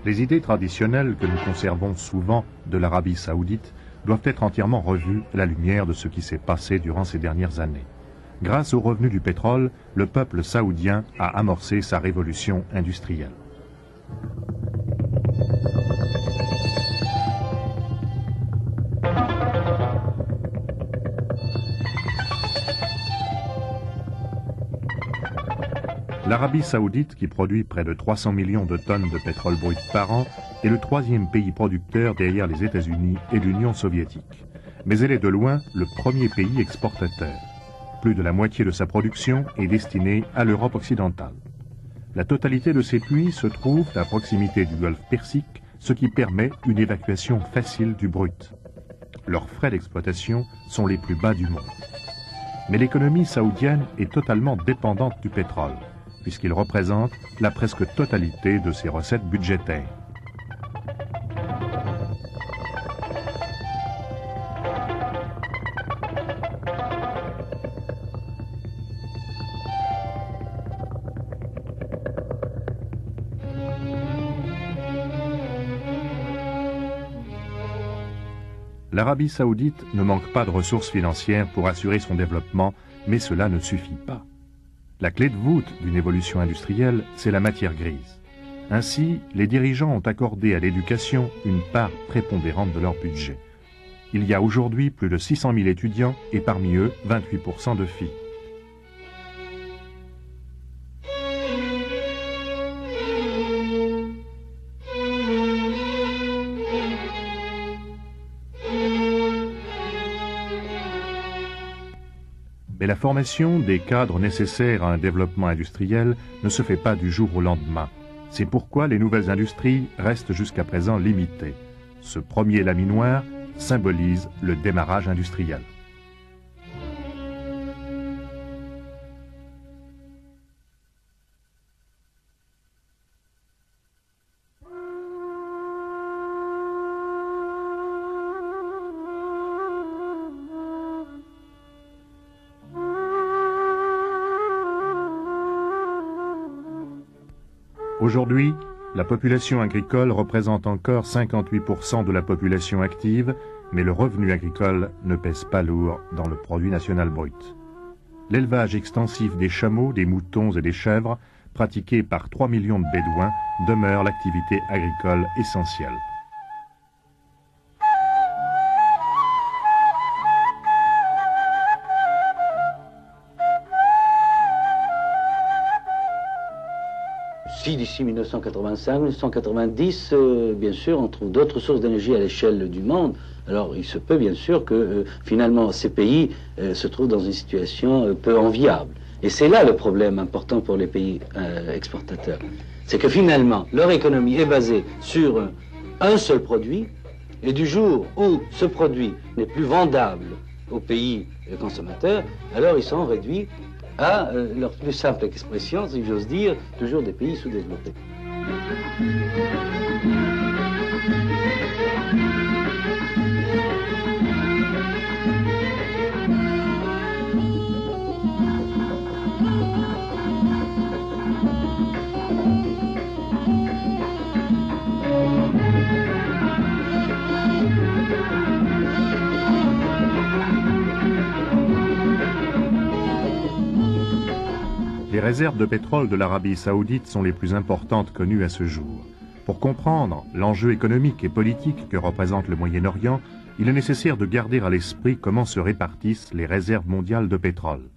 Les idées traditionnelles que nous conservons souvent de l'Arabie saoudite doivent être entièrement revues à la lumière de ce qui s'est passé durant ces dernières années. Grâce aux revenus du pétrole, le peuple saoudien a amorcé sa révolution industrielle. L'Arabie saoudite, qui produit près de 300 millions de tonnes de pétrole brut par an, est le troisième pays producteur derrière les États-Unis et l'Union soviétique. Mais elle est de loin le premier pays exportateur. Plus de la moitié de sa production est destinée à l'Europe occidentale. La totalité de ses puits se trouve à proximité du golfe Persique, ce qui permet une évacuation facile du brut. Leurs frais d'exploitation sont les plus bas du monde. Mais l'économie saoudienne est totalement dépendante du pétrole, puisqu'il représente la presque totalité de ses recettes budgétaires. L'Arabie saoudite ne manque pas de ressources financières pour assurer son développement, mais cela ne suffit pas. La clé de voûte d'une évolution industrielle, c'est la matière grise. Ainsi, les dirigeants ont accordé à l'éducation une part prépondérante de leur budget. Il y a aujourd'hui plus de 600 000 étudiants et parmi eux, 28% de filles. Mais la formation des cadres nécessaires à un développement industriel ne se fait pas du jour au lendemain. C'est pourquoi les nouvelles industries restent jusqu'à présent limitées. Ce premier laminoir symbolise le démarrage industriel. Aujourd'hui, la population agricole représente encore 58% de la population active, mais le revenu agricole ne pèse pas lourd dans le produit national brut. L'élevage extensif des chameaux, des moutons et des chèvres, pratiqué par 3 millions de Bédouins, demeure l'activité agricole essentielle. Si d'ici 1985, 1990, bien sûr, on trouve d'autres sources d'énergie à l'échelle du monde, alors il se peut bien sûr que finalement ces pays se trouvent dans une situation peu enviable. Et c'est là le problème important pour les pays exportateurs. C'est que finalement, leur économie est basée sur un seul produit, et du jour où ce produit n'est plus vendable aux pays consommateurs, alors ils sont réduits à leur plus simple expression, si j'ose dire, toujours des pays sous-développés. Les réserves de pétrole de l'Arabie saoudite sont les plus importantes connues à ce jour. Pour comprendre l'enjeu économique et politique que représente le Moyen-Orient, il est nécessaire de garder à l'esprit comment se répartissent les réserves mondiales de pétrole.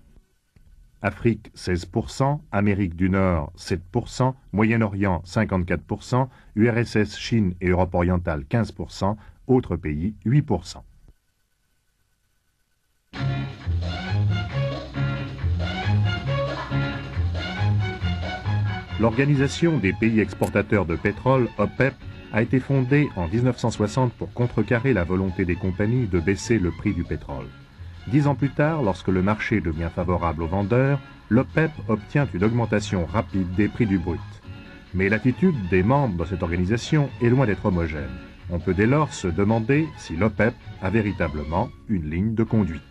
Afrique 16%, Amérique du Nord 7%, Moyen-Orient 54%, URSS, Chine et Europe orientale 15%, autres pays 8%. L'Organisation des pays exportateurs de pétrole, OPEP, a été fondée en 1960 pour contrecarrer la volonté des compagnies de baisser le prix du pétrole. 10 ans plus tard, lorsque le marché devient favorable aux vendeurs, l'OPEP obtient une augmentation rapide des prix du brut. Mais l'attitude des membres de cette organisation est loin d'être homogène. On peut dès lors se demander si l'OPEP a véritablement une ligne de conduite.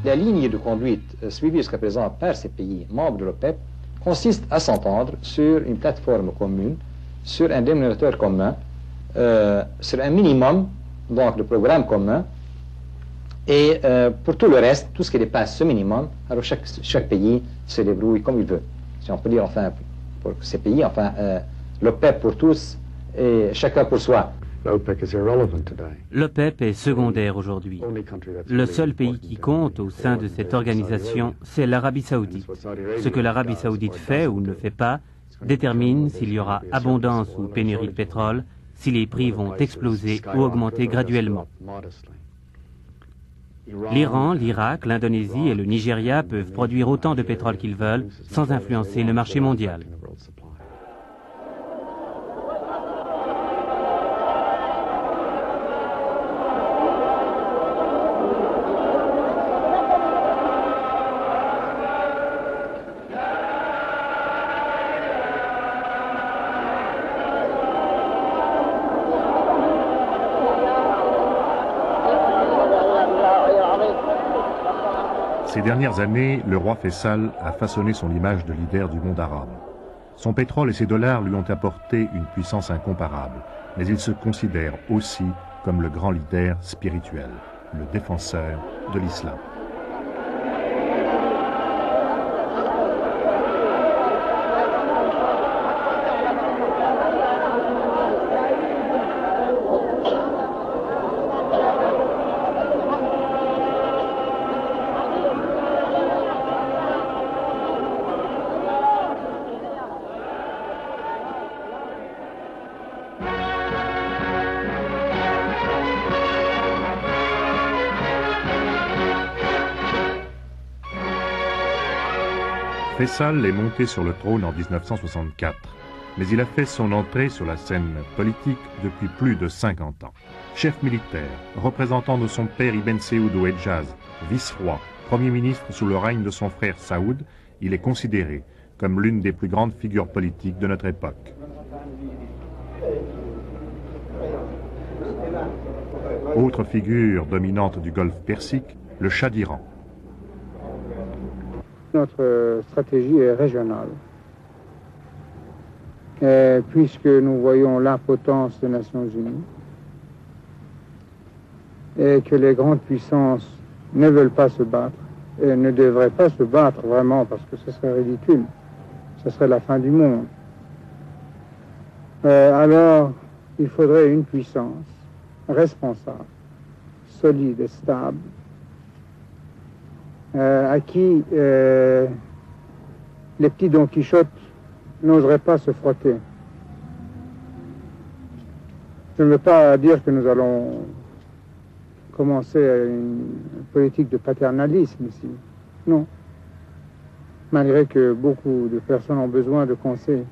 La ligne de conduite suivie jusqu'à présent par ces pays membres de l'OPEP consiste à s'entendre sur une plateforme commune, sur un dénominateur commun, sur un minimum, donc de programme commun, et pour tout le reste, tout ce qui dépasse ce minimum, alors chaque pays se débrouille comme il veut. Si on peut dire, enfin, pour ces pays, enfin, l'OPEP pour tous et chacun pour soi. L'OPEP est secondaire aujourd'hui. Le seul pays qui compte au sein de cette organisation, c'est l'Arabie saoudite. Ce que l'Arabie saoudite fait ou ne fait pas détermine s'il y aura abondance ou pénurie de pétrole, si les prix vont exploser ou augmenter graduellement. L'Iran, l'Irak, l'Indonésie et le Nigeria peuvent produire autant de pétrole qu'ils veulent sans influencer le marché mondial. Ces dernières années, le roi Faisal a façonné son image de leader du monde arabe. Son pétrole et ses dollars lui ont apporté une puissance incomparable, mais il se considère aussi comme le grand leader spirituel, le défenseur de l'islam. Faisal est monté sur le trône en 1964, mais il a fait son entrée sur la scène politique depuis plus de 50 ans. Chef militaire, représentant de son père Ibn Saoud au Hedjaz, vice-roi, premier ministre sous le règne de son frère Saoud, il est considéré comme l'une des plus grandes figures politiques de notre époque. Autre figure dominante du Golfe Persique, le Shah d'Iran. Notre stratégie est régionale. Puisque nous voyons l'impotence des Nations Unies et que les grandes puissances ne veulent pas se battre et ne devraient pas se battre vraiment parce que ce serait ridicule, ce serait la fin du monde. Alors, il faudrait une puissance responsable, solide et stable, à qui les petits Don Quichotte n'oseraient pas se frotter. Je ne veux pas dire que nous allons commencer une politique de paternalisme ici. Non. Malgré que beaucoup de personnes ont besoin de conseils.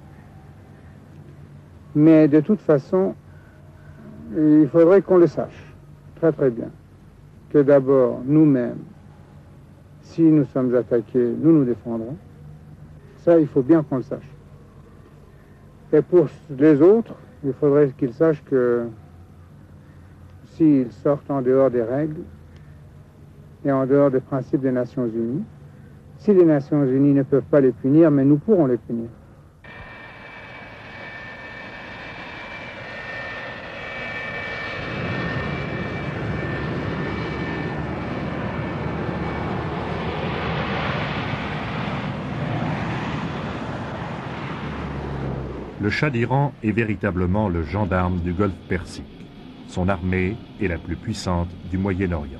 Mais de toute façon, il faudrait qu'on le sache très très bien. Que d'abord, nous-mêmes, si nous sommes attaqués, nous nous défendrons. Ça, il faut bien qu'on le sache. Et pour les autres, il faudrait qu'ils sachent que s'ils sortent en dehors des règles et en dehors des principes des Nations Unies, si les Nations Unies ne peuvent pas les punir, mais nous pourrons les punir. Le Shah d'Iran est véritablement le gendarme du Golfe Persique. Son armée est la plus puissante du Moyen-Orient.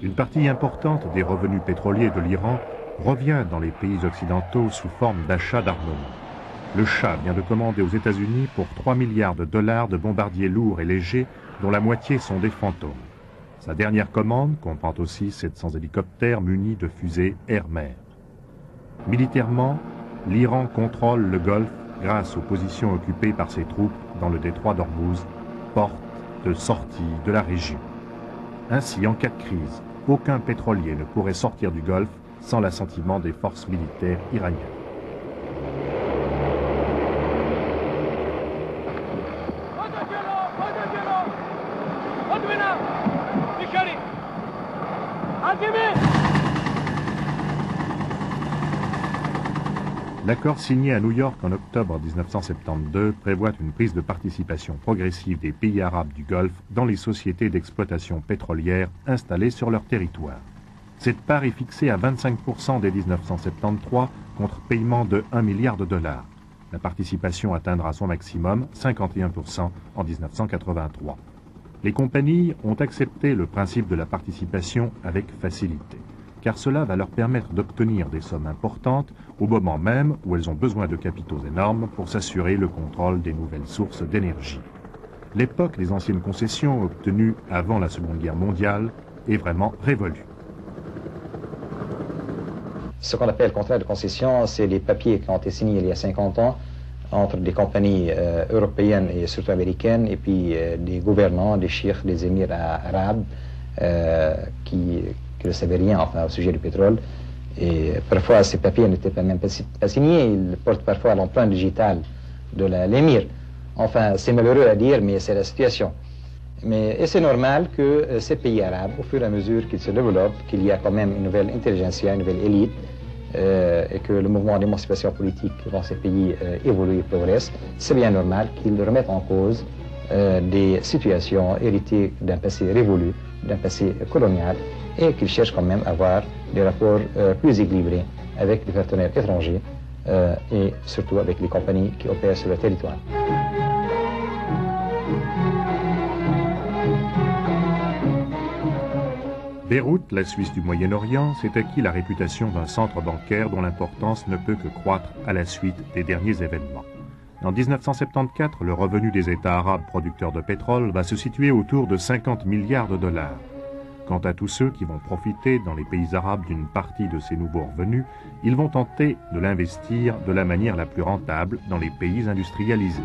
Une partie importante des revenus pétroliers de l'Iran revient dans les pays occidentaux sous forme d'achat d'armement. Le Shah vient de commander aux États-Unis pour 3 milliards de dollars de bombardiers lourds et légers, dont la moitié sont des fantômes. Sa dernière commande comprend aussi 700 hélicoptères munis de fusées air-mer. Militairement, l'Iran contrôle le Golfe grâce aux positions occupées par ses troupes dans le détroit d'Ormuz, porte de sortie de la région. Ainsi, en cas de crise, aucun pétrolier ne pourrait sortir du Golfe sans l'assentiment des forces militaires iraniennes. L'accord signé à New York en octobre 1972 prévoit une prise de participation progressive des pays arabes du Golfe dans les sociétés d'exploitation pétrolière installées sur leur territoire. Cette part est fixée à 25% dès 1973 contre paiement de 1 milliard de dollars. La participation atteindra son maximum, 51%, en 1983. Les compagnies ont accepté le principe de la participation avec facilité, car cela va leur permettre d'obtenir des sommes importantes au moment même où elles ont besoin de capitaux énormes pour s'assurer le contrôle des nouvelles sources d'énergie. L'époque des anciennes concessions obtenues avant la Seconde Guerre mondiale est vraiment révolue. Ce qu'on appelle contrat de concession, c'est les papiers qui ont été signés il y a 50 ans entre des compagnies européennes et surtout américaines et puis des gouvernants, des cheikhs, des émirs arabes qui ne savaient rien enfin, au sujet du pétrole. Et parfois, ces papiers n'étaient même pas signés, ils portent parfois l'empreinte digitale de l'émir. Enfin, c'est malheureux à dire, mais c'est la situation. Et c'est normal que ces pays arabes, au fur et à mesure qu'ils se développent, qu'il y a quand même une nouvelle intelligentsia, une nouvelle élite, et que le mouvement d'émancipation politique dans ces pays évolue et progresse, c'est bien normal qu'ils remettent en cause des situations héritées d'un passé révolu, d'un passé colonial, et qu'ils cherchent quand même à avoir des rapports plus équilibrés avec les partenaires étrangers et surtout avec les compagnies qui opèrent sur le territoire. Beyrouth, la Suisse du Moyen-Orient, s'est acquis la réputation d'un centre bancaire dont l'importance ne peut que croître à la suite des derniers événements. En 1974, le revenu des États arabes producteurs de pétrole va se situer autour de 50 milliards de dollars. Quant à tous ceux qui vont profiter dans les pays arabes d'une partie de ces nouveaux revenus, ils vont tenter de l'investir de la manière la plus rentable dans les pays industrialisés.